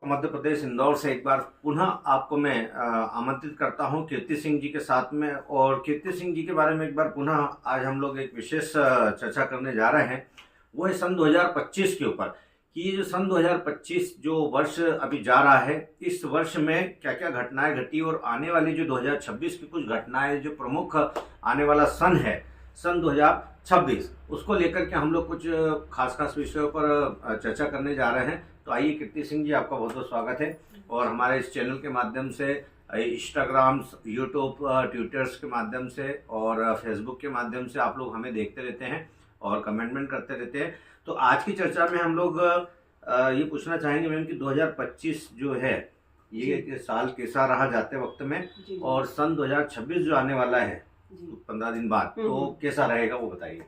मध्य प्रदेश इंदौर से एक बार पुनः आपको मैं आमंत्रित करता हूं कीर्ति सिंह जी के साथ में। और कीर्ति सिंह जी के बारे में एक बार पुनः आज हम लोग एक विशेष चर्चा करने जा रहे हैं। वो है सन 2025 के ऊपर कि ये जो सन 2025 जो वर्ष अभी जा रहा है, इस वर्ष में क्या क्या घटनाएं घटी और आने वाली जो 2026 की कुछ घटनाएं, जो प्रमुख आने वाला सन है सन 2026, उसको लेकर के हम लोग कुछ खास विषयों पर चर्चा करने जा रहे हैं। तो आइए कीर्ति सिंह जी, आपका बहुत बहुत स्वागत है। और हमारे इस चैनल के माध्यम से, इंस्टाग्राम, यूट्यूब, ट्विटर्स के माध्यम से और फेसबुक के माध्यम से आप लोग हमें देखते रहते हैं और कमेंटमेंट करते रहते हैं। तो आज की चर्चा में हम लोग ये पूछना चाहेंगे मैम कि 2025 जो है ये साल कैसा रहा जाते वक्त में, और सन 2026 जो आने वाला है 15 दिन बाद, तो कैसा रहेगा वो बताइए।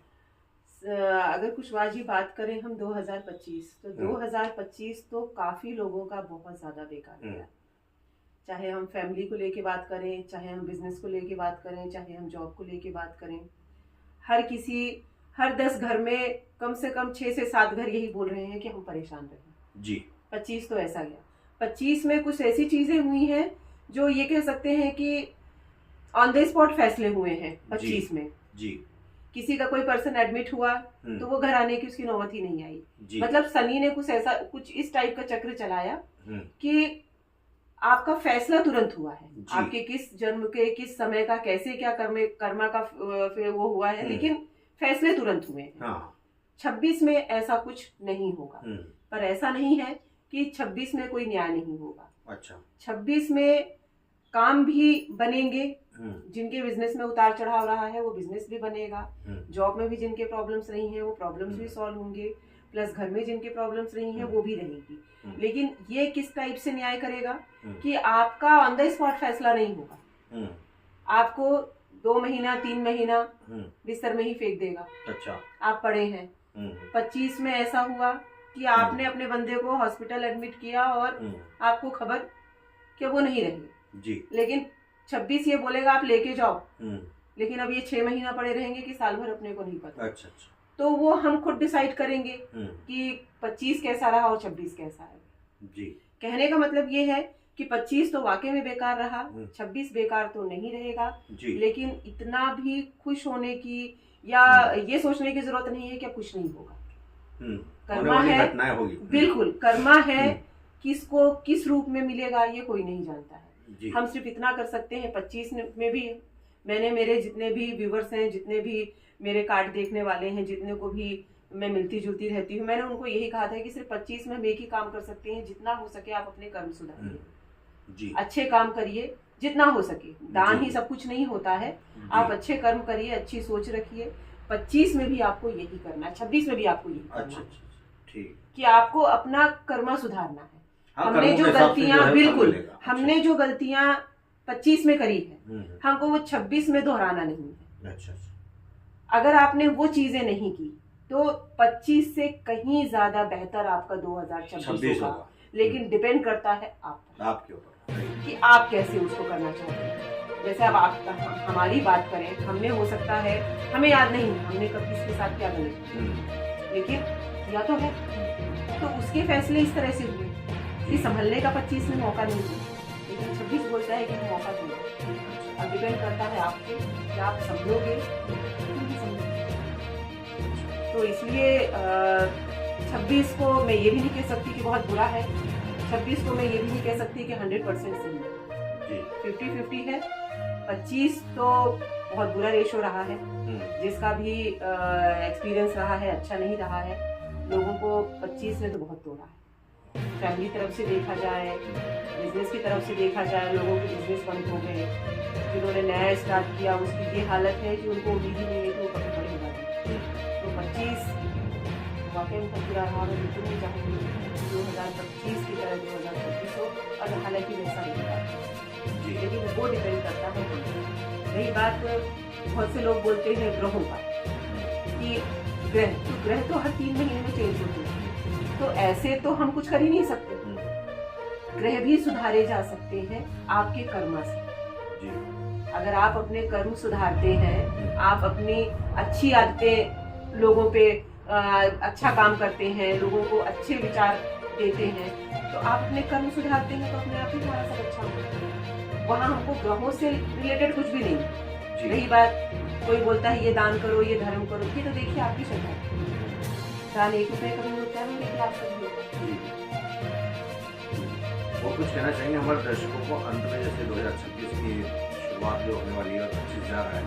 अगर कुशवाहा जी बात करें हम 2025, तो 2025 तो काफी लोगों का बहुत ज्यादा बेकार गया। चाहे हम फैमिली को लेके बात करें, चाहे हम बिजनेस को लेके बात करें, चाहे हम जॉब को लेके बात करें, हर 10 घर में कम से कम 6 से 7 घर यही बोल रहे हैं कि हम परेशान रहे जी। 25 तो ऐसा गया। 25 में कुछ ऐसी चीजें हुई हैं जो ये कह सकते हैं कि ऑन द स्पॉट फैसले हुए हैं 25 में जी। किसी का कोई पर्सन एडमिट हुआ तो वो घर आने की उसकी नौबत ही नहीं आई। मतलब शनि ने कुछ इस टाइप का चक्र चलाया कि आपका फैसला तुरंत हुआ है, आपके किस जन्म के किस समय का कैसे क्या कर्मा का वो हुआ है, लेकिन फैसले तुरंत हुए हैं। 26 में ऐसा कुछ नहीं होगा, पर ऐसा नहीं है कि 26 में कोई न्याय नहीं होगा। अच्छा, 26 में काम भी बनेंगे, जिनके बिजनेस में उतार चढ़ाव रहा है वो बिजनेस भी बनेगा, जॉब में भी जिनके प्रॉब्लम्स रही हैं वो प्रॉब्लम्स भी सॉल्व होंगे, प्लस घर में जिनके प्रॉब्लम्स रही हैं वो भी रहेंगी। लेकिन ये किस टाइप से न्याय करेगा कि आपका ऑन द स्पॉट फैसला नहीं होगा, आपको 2 महीना 3 महीना बिस्तर में ही फेंक देगा। अच्छा, आप पड़े हैं। 25 में ऐसा हुआ कि आपने अपने बंदे को हॉस्पिटल एडमिट किया और आपको खबर कि वो नहीं रही जी, लेकिन 26 ये बोलेगा आप लेके जाओ, लेकिन अब ये 6 महीना पड़े रहेंगे कि साल भर अपने को नहीं पता। अच्छा। तो वो हम खुद डिसाइड करेंगे कि 25 कैसा रहा और 26 कैसा है जी। कहने का मतलब ये है कि 25 तो वाकई में बेकार रहा, 26 बेकार तो नहीं रहेगा जी। लेकिन इतना भी खुश होने की या ये सोचने की जरूरत नहीं है कि कुछ नहीं होगा। कर्मा है, बिल्कुल कर्मा है, किसको किस रूप में मिलेगा ये कोई नहीं जानता है। हम सिर्फ इतना कर सकते हैं, 25 में भी मैंने मेरे जितने भी व्यूवर्स हैं, जितने भी मेरे कार्ड देखने वाले हैं, जितने को भी मैं मिलती जुलती रहती हूँ, मैंने उनको यही कहा था कि सिर्फ 25 में हम एक ही काम कर सकते हैं, जितना हो सके आप अपने कर्म सुधारिए, अच्छे काम करिए जितना हो सके। दान ही सब कुछ नहीं होता है, आप अच्छे कर्म करिए, अच्छी सोच रखिए। 25 में भी आपको यही करना है, 26 में भी आपको यही करना है कि आपको अपना कर्म सुधारना है। हमने जो गलतियां, बिल्कुल हमने जो गलतियां 25 में करी है, हमको वो 26 में दोहराना नहीं है। अच्छा। अगर आपने वो चीजें नहीं की तो 25 से कहीं ज्यादा बेहतर आपका 2026 होगा, लेकिन डिपेंड करता है आपके ऊपर कि आप कैसे उसको करना चाहते हैं। जैसे अब आप हमारी बात करें, हमने हो सकता है हमें याद नहीं हमने कब किसके साथ क्या गलत, लेकिन या तो है तो उसके फैसले इस तरह से हुए कि संभलने का 25 में मौका नहीं दिया, लेकिन 26 बोलता है कि मौका दूंगा। अब डिपेंड करता है आपके कि आप समझोगे। तो इसलिए 26 को मैं ये भी नहीं कह सकती कि बहुत बुरा है, 26 को मैं ये भी नहीं कह सकती कि 100% सही है, 50-50 है। 25 तो बहुत बुरा रेशो रहा है, जिसका भी एक्सपीरियंस रहा है अच्छा नहीं रहा है। लोगों को 25 में तो बहुत तोड़ा है। फैमिली तरफ से देखा जाए, बिजनेस की तरफ से देखा जाए, लोगों के बिजनेस बंद हो गए, जिन्होंने नया स्टार्ट किया उसकी ये हालत है कि उनको उम्मीद ही नहीं है कि वो कभी बड़े होगा। तो 25 वाकई में बहुत बुरा रहा। मैं बिल्कुल नहीं चाहूँगी 2025 की तरह 2025 हो, और हालांकि वैसा नहीं होगा, लेकिन वो डिपेंड करता है। रही बात, बहुत से लोग बोलते हैं ग्रहों का कि ग्रह तो हर 3 महीने में चेंज होते हैं, तो ऐसे तो हम कुछ कर ही नहीं सकते। ग्रह भी सुधारे जा सकते हैं आपके कर्म से। अगर आप अपने कर्म सुधारते हैं, आप अपनी अच्छी आदतें लोगों पे अच्छा काम करते हैं, लोगों को अच्छे विचार देते हैं, तो आप अपने कर्म सुधारते हैं तो अपने आप ही हमारा सब अच्छा होगा। वहाँ हमको ग्रहों से रिलेटेड कुछ भी नहीं। रही बात, कोई बोलता है ये दान करो, ये धर्म करो, ये तो देखिए आपकी श्रद्धा है। दान 1 रुपये का भी होता है, 1 लाख का भी होता है। वो कुछ कहना चाहेंगे हमारे दर्शकों को अंत में, जैसे 2026 की शुरुआत जो होने वाली है और 25 जा रहा है,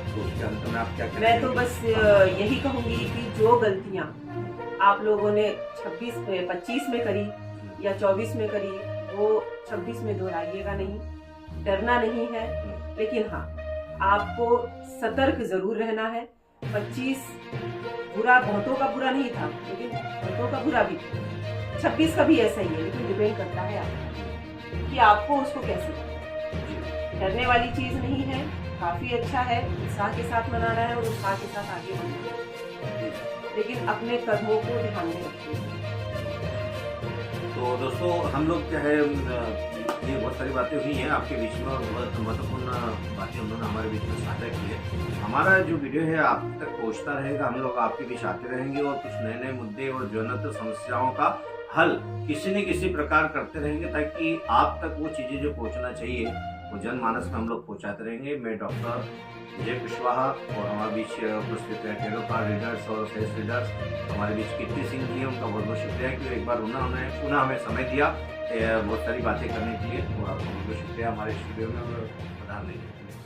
तो उसके अंत में आप क्या कहेंगे? मैं तो बस यही कहूँगी कि जो गलतियाँ आप लोगों ने 25 में करी या 24 में करी, वो 26 में दोहराइएगा नहीं। डरना नहीं है, लेकिन हाँ, आपको सतर्क जरूर रहना है। 25 बुरा, बहुतों का बुरा नहीं था, लेकिन बहुतों का बुरा भी था। 26 का भी ऐसा ही है, लेकिन डिपेंड करता है आपको कि आपको उसको कैसे करना। डरने वाली चीज नहीं है, काफी अच्छा है, उत्साह के साथ मनाना है और उत्साह के साथ आगे बढ़ना है, लेकिन अपने कदमों को ध्यान में रखिए। तो दोस्तों, हम लोग क्या है, ये बहुत सारी बातें हुई हैं आपके बीच में और बहुत महत्वपूर्ण बातें उन्होंने हमारे बीच में साझा की है। हमारा जो वीडियो है आप तक पहुंचता रहेगा, हम लोग आपके बीच आते रहेंगे और कुछ नए नए मुद्दे और ज्वलंत समस्याओं का हल किसी न किसी प्रकार करते रहेंगे, ताकि आप तक वो चीज़ें जो पहुंचना चाहिए वो जनमानस में हम लोग पहुंचाते रहेंगे। मैं डॉक्टर विजय कुशवाहा और हमारे बीच उपस्थित है टेरो कार्ड रीडर्स और फेस रीडर्स, हमारे बीच कीर्ति सिंह जी हैं। उनका बहुत बहुत शुक्रिया कि एक बार उन्होंने पुनः हमें समय दिया बहुत सारी बातें करने के लिए, और आपका बहुत बहुत शुक्रिया हमारे स्टूडियो में पधारने के लिए।